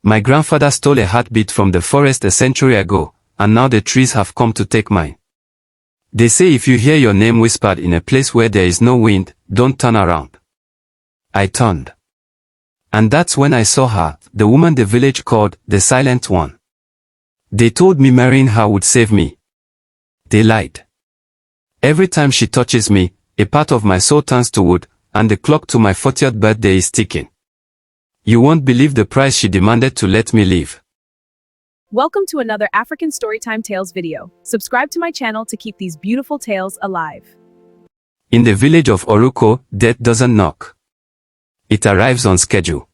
My grandfather stole a heartbeat from the forest a century ago, and now the trees have come to take mine. They say if you hear your name whispered in a place where there is no wind, don't turn around. I turned. And that's when I saw her, the woman the village called the Silent One. They told me marrying her would save me. They lied. Every time she touches me, a part of my soul turns to wood, and the clock to my 40th birthday is ticking. You won't believe the price she demanded to let me live. Welcome to another African Storytime Tales video. Subscribe to my channel to keep these beautiful tales alive. In the village of Oruko, death doesn't knock. It arrives on schedule.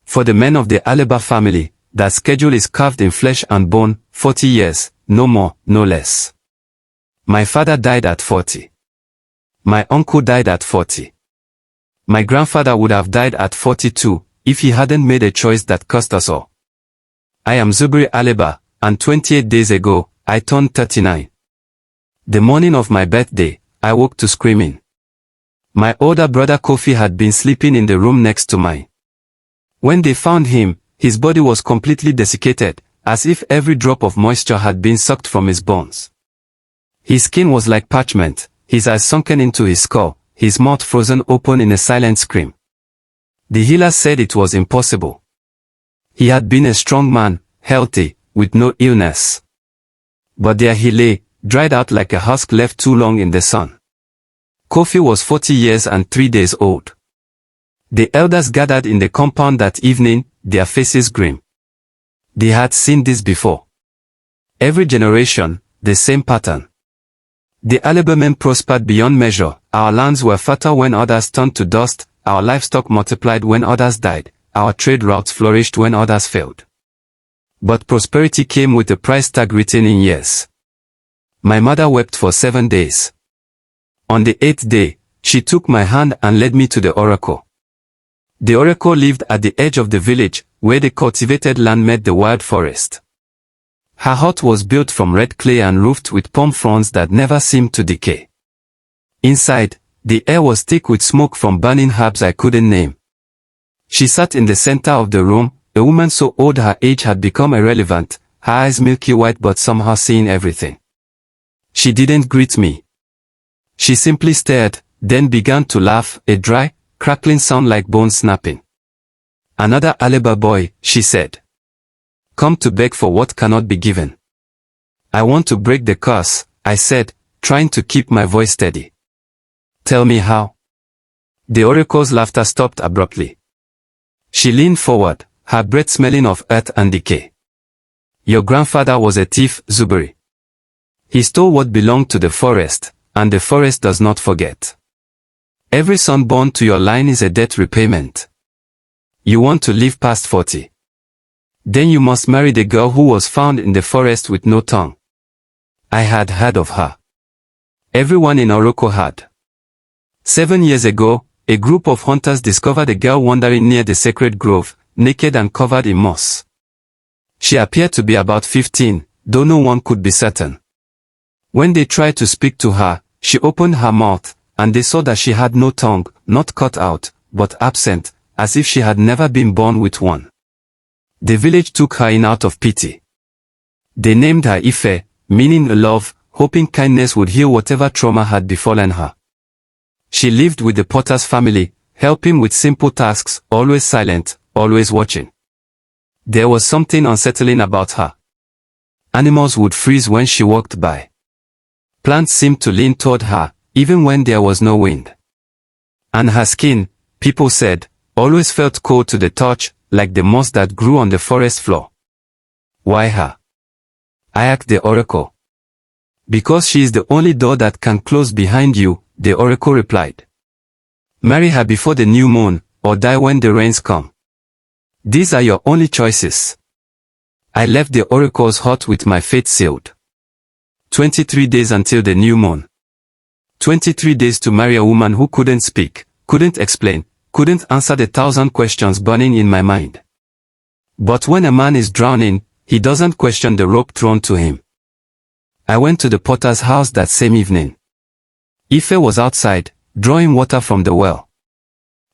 For the men of the Alaba family, that schedule is carved in flesh and bone, 40 years, no more, no less. My father died at 40. My uncle died at 40. My grandfather would have died at 42, if he hadn't made a choice that cost us all. I am Zuberi Alaba, and 28 days ago, I turned 39. The morning of my birthday, I woke to screaming. My older brother Kofi had been sleeping in the room next to mine. When they found him, his body was completely desiccated, as if every drop of moisture had been sucked from his bones. His skin was like parchment, his eyes sunken into his skull, his mouth frozen open in a silent scream. The healer said it was impossible. He had been a strong man, healthy, with no illness. But there he lay, dried out like a husk left too long in the sun. Kofi was 40 years and 3 days old. The elders gathered in the compound that evening, their faces grim. They had seen this before. Every generation, the same pattern. The Alaba men prospered beyond measure, our lands were fertile when others turned to dust, our livestock multiplied when others died, our trade routes flourished when others failed. But prosperity came with a price tag written in years. My mother wept for 7 days. On the 8th day, she took my hand and led me to the Oruko. The Oruko lived at the edge of the village, where the cultivated land met the wild forest. Her hut was built from red clay and roofed with palm fronds that never seemed to decay. Inside, the air was thick with smoke from burning herbs I couldn't name. She sat in the center of the room, a woman so old her age had become irrelevant, her eyes milky white but somehow seeing everything. She didn't greet me. She simply stared, then began to laugh, a dry, crackling sound like bones snapping. "Another Alaba boy," she said. "Come to beg for what cannot be given." "I want to break the curse," I said, trying to keep my voice steady. "Tell me how." The Oruko's laughter stopped abruptly. She leaned forward, her breath smelling of earth and decay. "Your grandfather was a thief, Zuberi. He stole what belonged to the forest, and the forest does not forget. Every son born to your line is a debt repayment. You want to live past 40. Then you must marry the girl who was found in the forest with no tongue." I had heard of her. Everyone in Oruko had. 7 years ago, a group of hunters discovered a girl wandering near the sacred grove, naked and covered in moss. She appeared to be about 15, though no one could be certain. When they tried to speak to her, she opened her mouth, and they saw that she had no tongue, not cut out, but absent, as if she had never been born with one. The village took her in out of pity. They named her Ife, meaning love, hoping kindness would heal whatever trauma had befallen her. She lived with the potter's family, helping with simple tasks, always silent, always watching. There was something unsettling about her. Animals would freeze when she walked by. Plants seemed to lean toward her, even when there was no wind. And her skin, people said, always felt cold to the touch, like the moss that grew on the forest floor. "Why her?" I asked the Oruko. "Because she is the only door that can close behind you," the Oruko replied. "Marry her before the new moon, or die when the rains come. These are your only choices." I left the Oruko's hut with my fate sealed. 23 days until the new moon. 23 days to marry a woman who couldn't speak, couldn't explain, couldn't answer the 1,000 questions burning in my mind. But when a man is drowning, he doesn't question the rope thrown to him. I went to the potter's house that same evening. Ife was outside, drawing water from the well.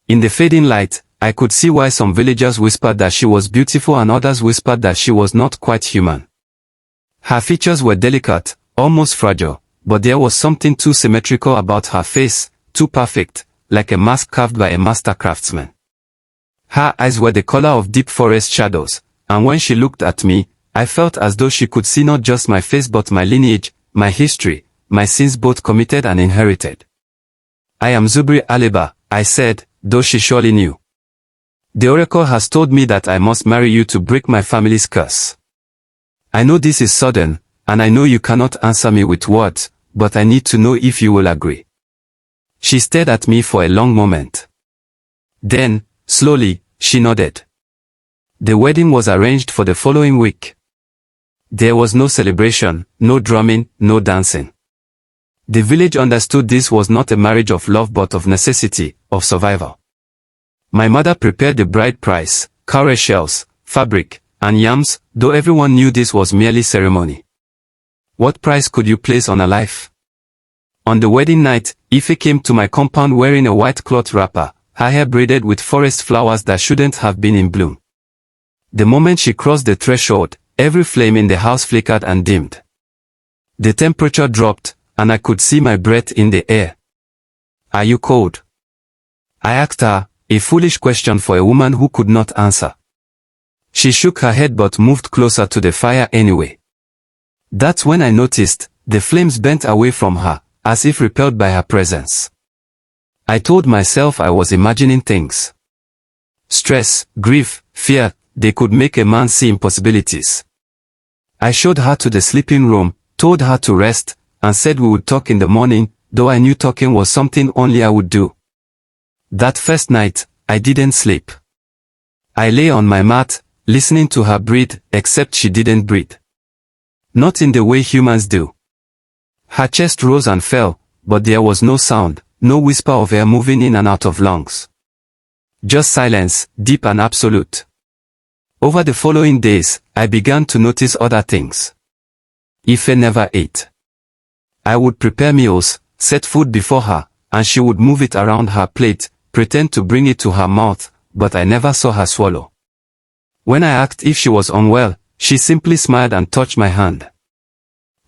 In the fading light, I could see why some villagers whispered that she was beautiful and others whispered that she was not quite human. Her features were delicate, almost fragile, but there was something too symmetrical about her face, too perfect, like a mask carved by a master craftsman. Her eyes were the color of deep forest shadows, and when she looked at me, I felt as though she could see not just my face but my lineage, my history, my sins both committed and inherited. I am Zuberi Alaba, I said, though she surely knew. The Oracle has told me that I must marry you to break my family's curse. I know this is sudden, and I know you cannot answer me with words, but I need to know if you will agree. She stared at me for a long moment. Then, slowly, she nodded. The wedding was arranged for the following week. There was no celebration, no drumming, no dancing. The village understood this was not a marriage of love but of necessity, of survival. My mother prepared the bride price, cowrie shells, fabric, and yams, though everyone knew this was merely ceremony. What price could you place on a life? On the wedding night, Ife came to my compound wearing a white cloth wrapper, her hair braided with forest flowers that shouldn't have been in bloom. The moment she crossed the threshold, every flame in the house flickered and dimmed. The temperature dropped, and I could see my breath in the air. Are you cold? I asked her, a foolish question for a woman who could not answer. She shook her head but moved closer to the fire anyway. That's when I noticed, the flames bent away from her, as if repelled by her presence. I told myself I was imagining things. Stress, grief, fear, they could make a man see impossibilities. I showed her to the sleeping room, told her to rest, and said we would talk in the morning, though I knew talking was something only I would do. That first night, I didn't sleep. I lay on my mat, listening to her breathe, except she didn't breathe. Not in the way humans do. Her chest rose and fell, but there was no sound, no whisper of air moving in and out of lungs. Just silence, deep and absolute. Over the following days, I began to notice other things. Ife never ate. I would prepare meals, set food before her, and she would move it around her plate, pretend to bring it to her mouth, but I never saw her swallow. When I asked if she was unwell, she simply smiled and touched my hand.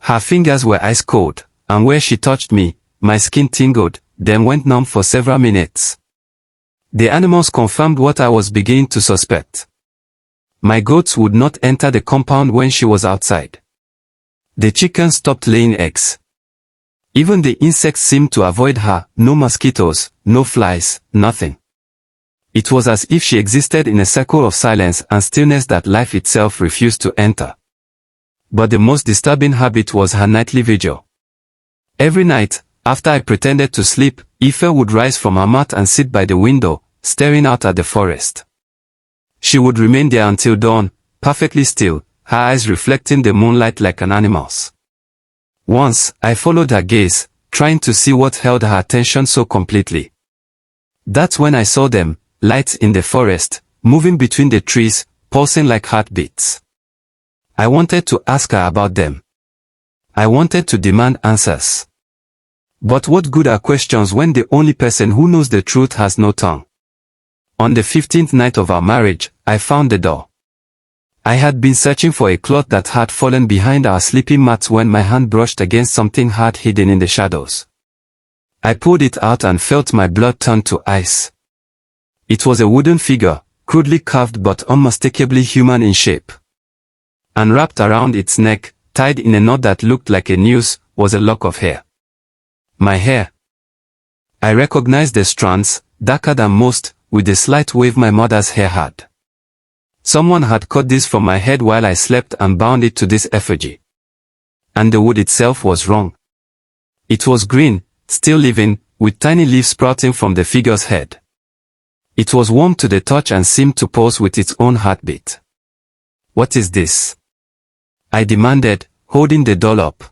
Her fingers were ice cold, and where she touched me, my skin tingled, then went numb for several minutes. The animals confirmed what I was beginning to suspect. My goats would not enter the compound when she was outside. The chickens stopped laying eggs. Even the insects seemed to avoid her, no mosquitoes, no flies, nothing. It was as if she existed in a circle of silence and stillness that life itself refused to enter. But the most disturbing habit was her nightly vigil. Every night, after I pretended to sleep, Ife would rise from her mat and sit by the window, staring out at the forest. She would remain there until dawn, perfectly still, her eyes reflecting the moonlight like an animal's. Once, I followed her gaze, trying to see what held her attention so completely. That's when I saw them, lights in the forest, moving between the trees, pulsing like heartbeats. I wanted to ask her about them. I wanted to demand answers. But what good are questions when the only person who knows the truth has no tongue? On the 15th night of our marriage, I found the door. I had been searching for a cloth that had fallen behind our sleeping mats when my hand brushed against something hard hidden in the shadows. I pulled it out and felt my blood turn to ice. It was a wooden figure, crudely carved but unmistakably human in shape. And wrapped around its neck, tied in a knot that looked like a noose, was a lock of hair. My hair. I recognized the strands, darker than most, with the slight wave my mother's hair had. Someone had cut this from my head while I slept and bound it to this effigy. And the wood itself was wrong. It was green, still living, with tiny leaves sprouting from the figure's head. It was warm to the touch and seemed to pulse with its own heartbeat. What is this? I demanded, holding the doll up.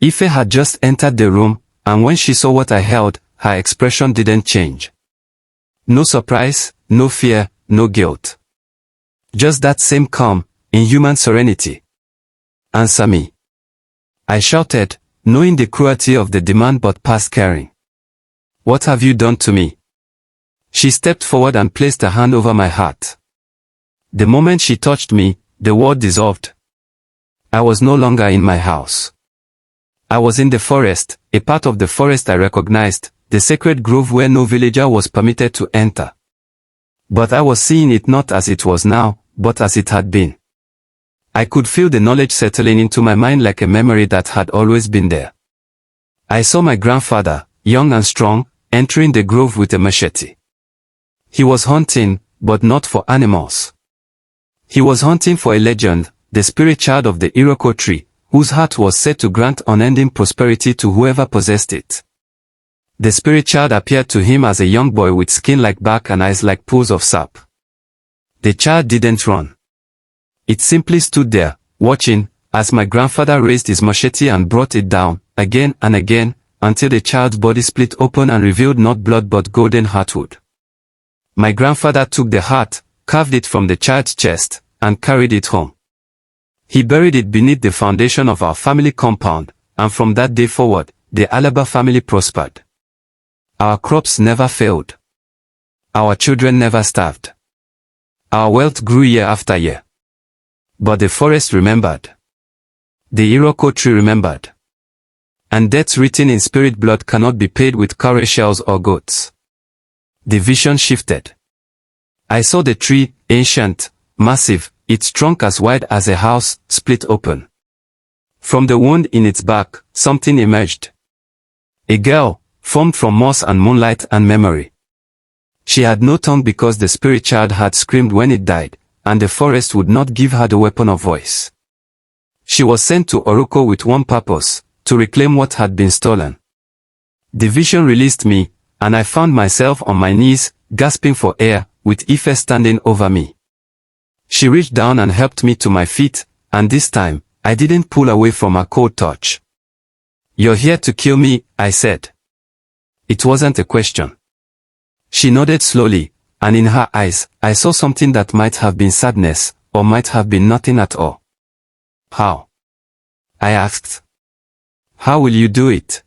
Ife had just entered the room, and when she saw what I held, her expression didn't change. No surprise, no fear, no guilt. Just that same calm, inhuman serenity. Answer me. I shouted, knowing the cruelty of the demand but past caring. What have you done to me? She stepped forward and placed a hand over my heart. The moment she touched me, the world dissolved. I was no longer in my house. I was in the forest, a part of the forest I recognized, the sacred grove where no villager was permitted to enter. But I was seeing it not as it was now, but as it had been. I could feel the knowledge settling into my mind like a memory that had always been there. I saw my grandfather, young and strong, entering the grove with a machete. He was hunting, but not for animals. He was hunting for a legend, the spirit child of the Iroko tree, whose heart was said to grant unending prosperity to whoever possessed it. The spirit child appeared to him as a young boy with skin like bark and eyes like pools of sap. The child didn't run. It simply stood there, watching, as my grandfather raised his machete and brought it down, again and again, until the child's body split open and revealed not blood but golden heartwood. My grandfather took the heart, carved it from the child's chest, and carried it home. He buried it beneath the foundation of our family compound, and from that day forward, the Alaba family prospered. Our crops never failed. Our children never starved. Our wealth grew year after year. But the forest remembered. The Iroko tree remembered. And debts written in spirit blood cannot be paid with cowrie shells or goats. The vision shifted. I saw the tree, ancient, massive, its trunk as wide as a house, split open. From the wound in its back, something emerged. A girl, formed from moss and moonlight and memory. She had no tongue because the spirit child had screamed when it died, and the forest would not give her the weapon of voice. She was sent to Oruko with one purpose, to reclaim what had been stolen. The vision released me, and I found myself on my knees, gasping for air, with Ife standing over me. She reached down and helped me to my feet, and this time, I didn't pull away from her cold touch. "You're here to kill me," I said. It wasn't a question. She nodded slowly, and in her eyes, I saw something that might have been sadness, or might have been nothing at all. "How?" I asked. "How will you do it?"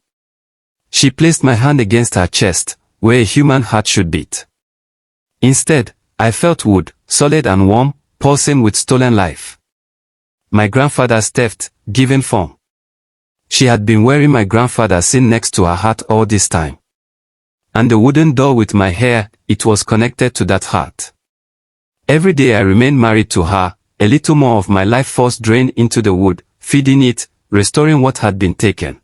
She placed my hand against her chest, where a human heart should beat. Instead, I felt wood, solid and warm, pulsing with stolen life. My grandfather's theft, given form. She had been wearing my grandfather's sin next to her heart all this time. And the wooden doll with my hair, it was connected to that heart. Every day I remained married to her, a little more of my life force drained into the wood, feeding it, restoring what had been taken.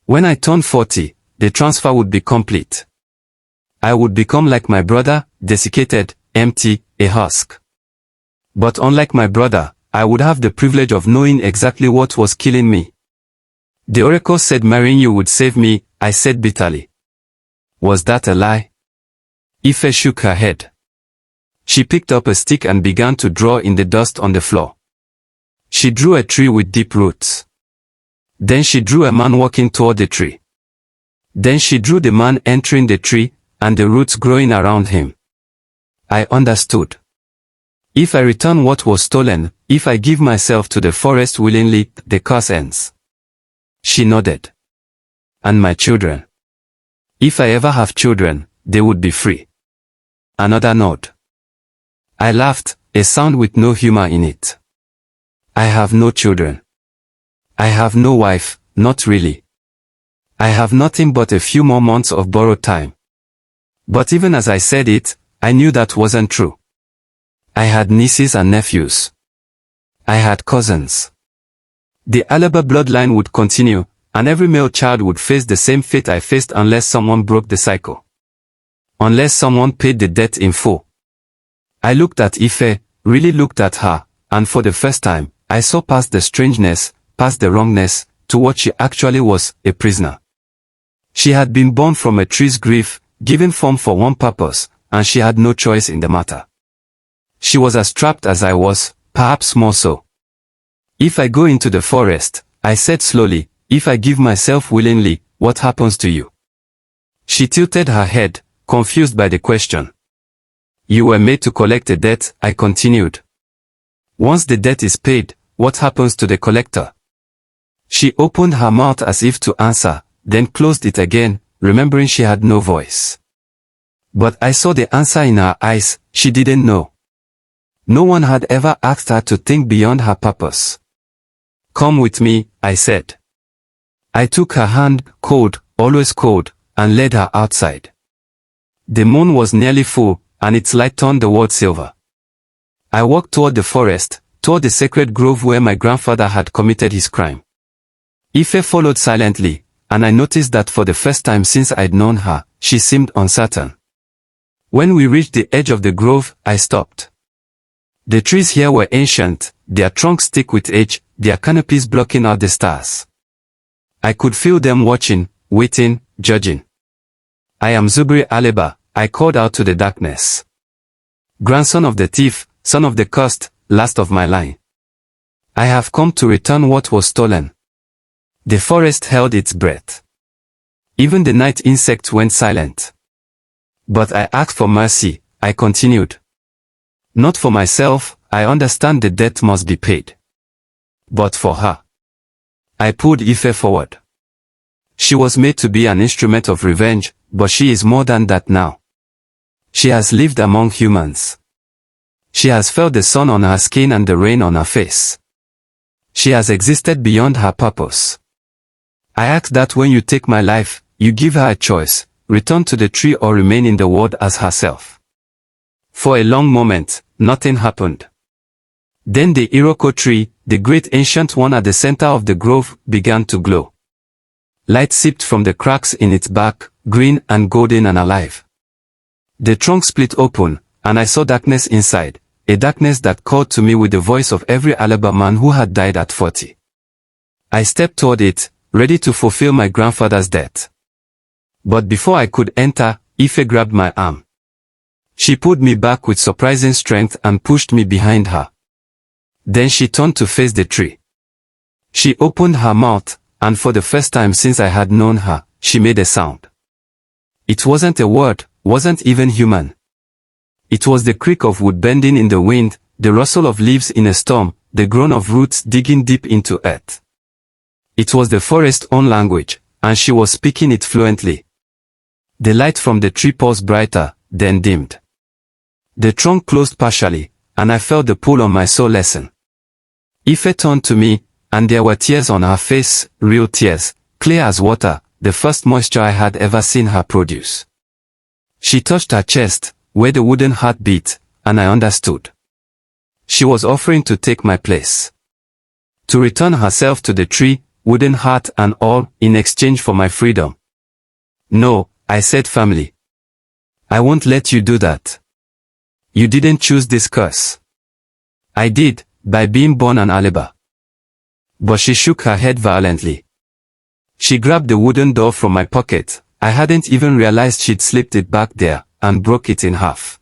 When I turned 40, the transfer would be complete. I would become like my brother, desiccated, empty, a husk. But unlike my brother, I would have the privilege of knowing exactly what was killing me. The Oruko said marrying you would save me, I said bitterly. Was that a lie? Ife shook her head. She picked up a stick and began to draw in the dust on the floor. She drew a tree with deep roots. Then she drew a man walking toward the tree. Then she drew the man entering the tree, and the roots growing around him. I understood. If I return what was stolen, if I give myself to the forest willingly, the curse ends. She nodded. And my children. If I ever have children, they would be free. Another nod. I laughed, a sound with no humor in it. I have no children. I have no wife, not really. I have nothing but a few more months of borrowed time. But even as I said it, I knew that wasn't true. I had nieces and nephews. I had cousins. The Alaba bloodline would continue, and every male child would face the same fate I faced unless someone broke the cycle. Unless someone paid the debt in full. I looked at Ife, really looked at her, and for the first time, I saw past the strangeness, past the wrongness, to what she actually was, a prisoner. She had been born from a tree's grief, given form for one purpose, and she had no choice in the matter. She was as trapped as I was, perhaps more so. If I go into the forest, I said slowly, if I give myself willingly, what happens to you? She tilted her head, confused by the question. You were made to collect a debt, I continued. Once the debt is paid, what happens to the collector? She opened her mouth as if to answer, then closed it again, remembering she had no voice. But I saw the answer in her eyes. She didn't know. No one had ever asked her to think beyond her purpose. Come with me, I said. I took her hand, cold, always cold, and led her outside. The moon was nearly full, and its light turned the world silver. I walked toward the forest, toward the sacred grove where my grandfather had committed his crime. Ife followed silently, and I noticed that for the first time since I'd known her, she seemed uncertain. When we reached the edge of the grove, I stopped. The trees here were ancient, their trunks thick with age, their canopies blocking out the stars. I could feel them watching, waiting, judging. I am Zuberi Alaba, I called out to the darkness. Grandson of the thief, son of the cursed, last of my line. I have come to return what was stolen. The forest held its breath. Even the night insects went silent. But I asked for mercy, I continued. Not for myself, I understand the debt must be paid. But for her. I pulled Ife forward. She was made to be an instrument of revenge, but she is more than that now. She has lived among humans. She has felt the sun on her skin and the rain on her face. She has existed beyond her purpose. I ask that when you take my life, you give her a choice, return to the tree or remain in the world as herself. For a long moment, nothing happened. Then the Iroko tree, the great ancient one at the center of the grove, began to glow. Light seeped from the cracks in its bark, green and golden and alive. The trunk split open, and I saw darkness inside, a darkness that called to me with the voice of every Alaba man who had died at 40. I stepped toward it, ready to fulfill my grandfather's death. But before I could enter, Ife grabbed my arm. She pulled me back with surprising strength and pushed me behind her. Then she turned to face the tree. She opened her mouth, and for the first time since I had known her, she made a sound. It wasn't a word, wasn't even human. It was the creak of wood bending in the wind, the rustle of leaves in a storm, the groan of roots digging deep into earth. It was the forest's own language, and she was speaking it fluently. The light from the tree pulsed brighter, then dimmed. The trunk closed partially, and I felt the pull on my soul lessen. Ife turned to me, and there were tears on her face, real tears, clear as water, the first moisture I had ever seen her produce. She touched her chest, where the wooden heart beat, and I understood. She was offering to take my place. To return herself to the tree, wooden heart and all, in exchange for my freedom. No, I said firmly. I won't let you do that. You didn't choose this curse. I did, by being born an Alaba. But she shook her head violently. She grabbed the wooden door from my pocket, I hadn't even realized she'd slipped it back there, and broke it in half.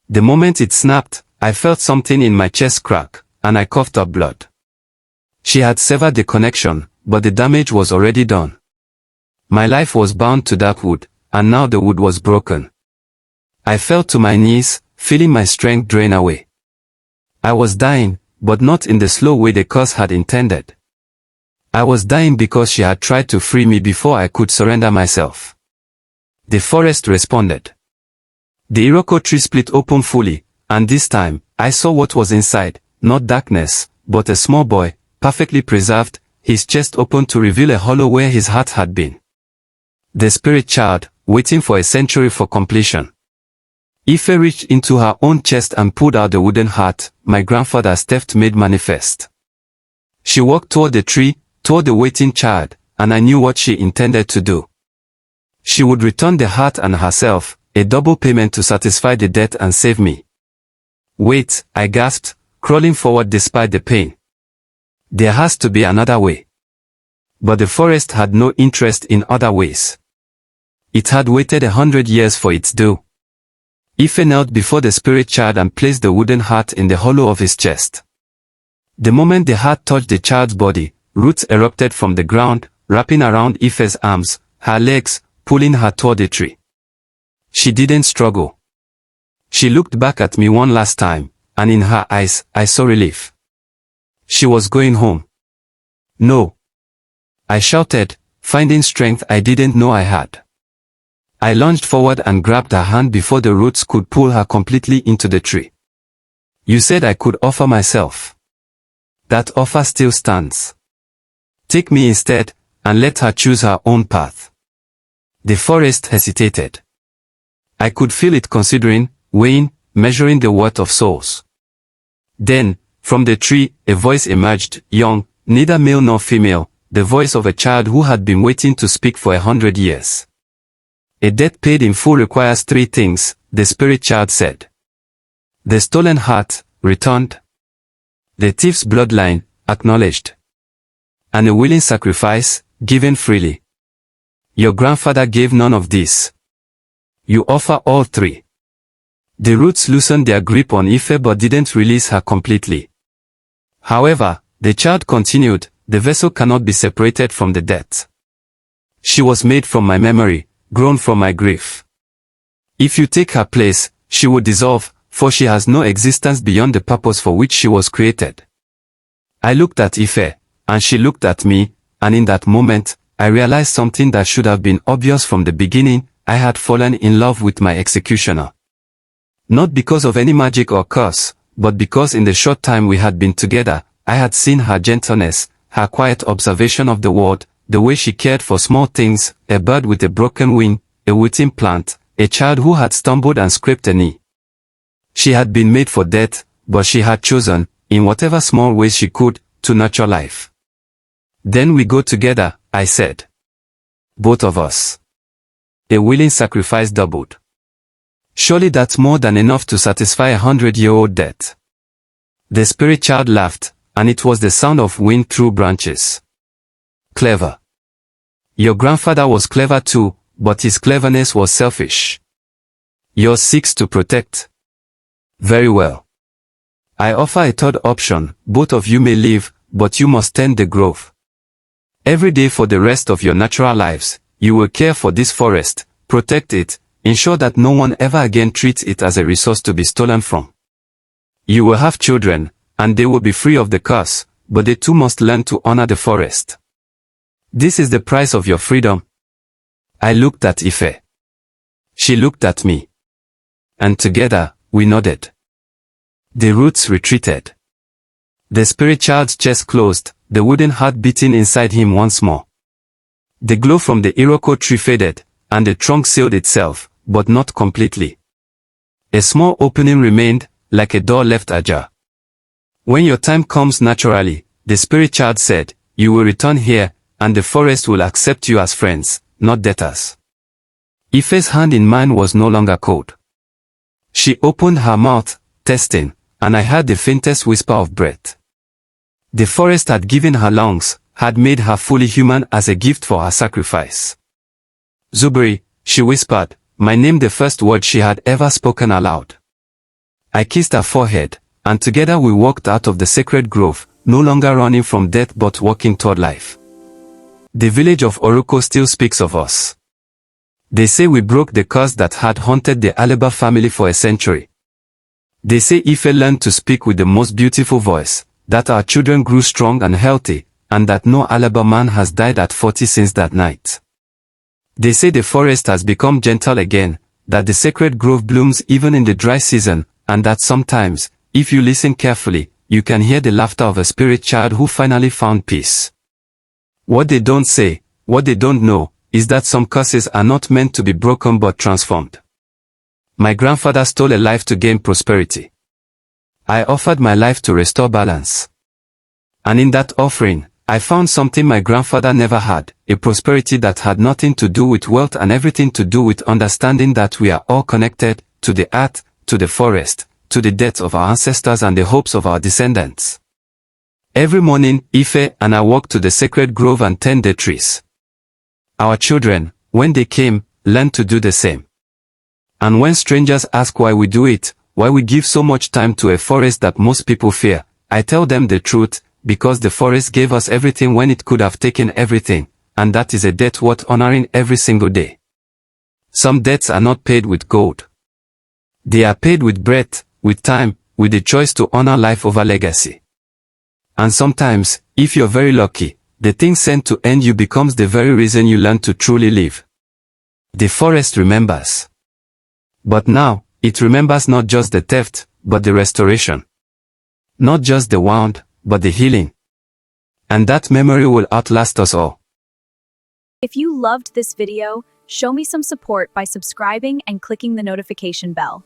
The moment it snapped, I felt something in my chest crack, and I coughed up blood. She had severed the connection, but the damage was already done. My life was bound to that wood, and now the wood was broken. I fell to my knees, feeling my strength drain away. I was dying, but not in the slow way the curse had intended. I was dying because she had tried to free me before I could surrender myself. The forest responded. The Iroko tree split open fully, and this time, I saw what was inside, not darkness, but a small boy, perfectly preserved, his chest open to reveal a hollow where his heart had been. The spirit child, waiting for a century for completion. Ife reached into her own chest and pulled out the wooden heart, my grandfather's theft made manifest. She walked toward the tree, toward the waiting child, and I knew what she intended to do. She would return the heart and herself, a double payment to satisfy the debt and save me. Wait, I gasped, crawling forward despite the pain. There has to be another way. But the forest had no interest in other ways. It had waited 100 years for its due. Ife knelt before the spirit child and placed the wooden heart in the hollow of his chest. The moment the heart touched the child's body, roots erupted from the ground, wrapping around Ife's arms, her legs, pulling her toward the tree. She didn't struggle. She looked back at me one last time, and in her eyes, I saw relief. She was going home. No. I shouted, finding strength I didn't know I had. I lunged forward and grabbed her hand before the roots could pull her completely into the tree. You said I could offer myself. That offer still stands. Take me instead, and let her choose her own path. The forest hesitated. I could feel it considering, weighing, measuring the worth of souls. Then, from the tree, a voice emerged, young, neither male nor female, the voice of a child who had been waiting to speak for 100 years. A debt paid in full requires 3 things, the spirit child said. The stolen heart, returned. The thief's bloodline, acknowledged. And a willing sacrifice, given freely. Your grandfather gave none of this. You offer all 3. The roots loosened their grip on Ife but didn't release her completely. However, the child continued, the vessel cannot be separated from the death. She was made from my memory, grown from my grief. If you take her place, she would dissolve, for she has no existence beyond the purpose for which she was created. I looked at Ife, and she looked at me, and in that moment, I realized something that should have been obvious from the beginning. I had fallen in love with my executioner. Not because of any magic or curse, but because in the short time we had been together, I had seen her gentleness, her quiet observation of the world, the way she cared for small things, a bird with a broken wing, a wilting plant, a child who had stumbled and scraped a knee. She had been made for death, but she had chosen, in whatever small ways she could, to nurture life. Then we go together, I said. Both of us. A willing sacrifice doubled. Surely that's more than enough to satisfy 100-year-old death. The spirit child laughed, and it was the sound of wind through branches. Clever. Your grandfather was clever too, but his cleverness was selfish. Yours seeks to protect. Very well. I offer a third option, both of you may live, but you must tend the grove. Every day for the rest of your natural lives, you will care for this forest, protect it, ensure that no one ever again treats it as a resource to be stolen from. You will have children, and they will be free of the curse, but they too must learn to honor the forest. This is the price of your freedom. I looked at Ife. She looked at me. And together, we nodded. The roots retreated. The spirit child's chest closed, the wooden heart beating inside him once more. The glow from the Iroko tree faded, and the trunk sealed itself, but not completely. A small opening remained, like a door left ajar. When your time comes naturally, the spirit child said, you will return here, and the forest will accept you as friends, not debtors. Ife's hand in mine was no longer cold. She opened her mouth, testing, and I heard the faintest whisper of breath. The forest had given her lungs, had made her fully human as a gift for her sacrifice. Zuberi, she whispered, my name, the first word she had ever spoken aloud. I kissed her forehead, and together we walked out of the sacred grove, no longer running from death but walking toward life. The village of Oruko still speaks of us. They say we broke the curse that had haunted the Alaba family for a century. They say Ife learned to speak with the most beautiful voice, that our children grew strong and healthy, and that no Alaba man has died at 40 since that night. They say the forest has become gentle again, that the sacred grove blooms even in the dry season, and that sometimes, if you listen carefully, you can hear the laughter of a spirit child who finally found peace. What they don't say, what they don't know, is that some curses are not meant to be broken but transformed. My grandfather stole a life to gain prosperity. I offered my life to restore balance. And in that offering, I found something my grandfather never had, a prosperity that had nothing to do with wealth and everything to do with understanding that we are all connected, to the earth, to the forest, to the deaths of our ancestors and the hopes of our descendants. Every morning, Ife and I walked to the sacred grove and tend the trees. Our children, when they came, learned to do the same. And when strangers ask why we do it, why we give so much time to a forest that most people fear, I tell them the truth, because the forest gave us everything when it could have taken everything, and that is a debt worth honoring every single day. Some debts are not paid with gold. They are paid with breath, with time, with the choice to honor life over legacy. And sometimes, if you're very lucky, the thing sent to end you becomes the very reason you learn to truly live. The forest remembers. But now, it remembers not just the theft, but the restoration. Not just the wound, but the healing. And that memory will outlast us all. If you loved this video, show me some support by subscribing and clicking the notification bell.